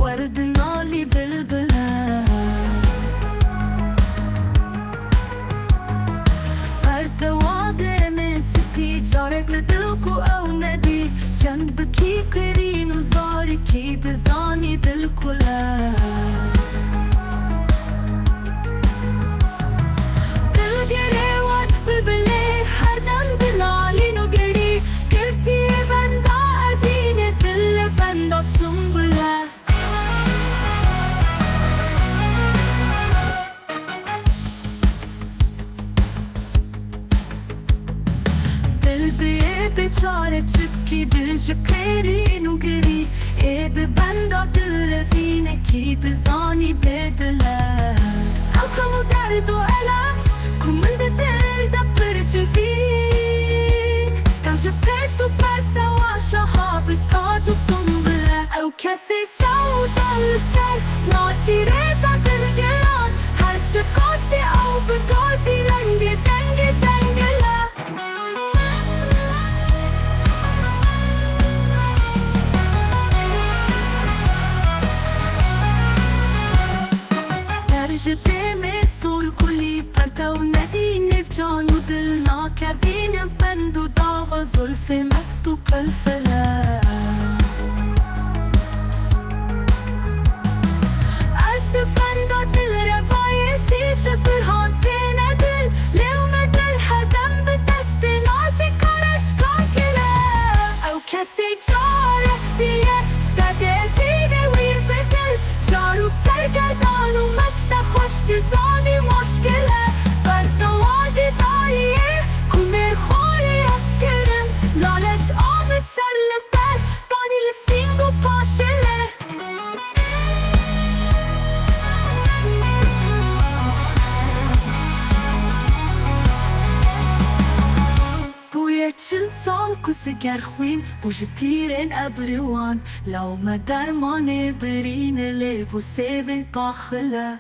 ورد نالي بالبلاد ارتواده من سپی جارک لدل کو او ندی چند بکی کرین و زاری کی دزانی دل کلا دل گره وات بلبله هر دم بنالین و گری کرتی بندا ابین دل بندا سنبله بیچاره چپکی دل شکرین و گری اید بندا دل رفینه کی دزانی بدله الخمو درد و علم کمند دل دا پرچوین کم جپت و پرد و شهاب تاج و سنبله او کسی سودا لسر ناچی رزا دل گران هرچه کاسی او بگازی رنگ دنگ زنگله جدیم سور کلی پرتو ندی نف جان و دل ناکوین بند و داغ و زلف مست و پلفله از دو بندا دل روایتی شبرهان تینه دل لیوم دل هدم به دست نازی کارش کاکله او کسی جارک دیه دده ویده ویر به دل جارو سرگردان و مست دزانی مشکله بردوادی داییه کمر خوری اسکرم لالش آم سر لبر دانی لسینگ و پاشله بوی چل سال کسگر خوین بوش تیرین ابروان لو ما درمان برین لیو و سیبین قاخله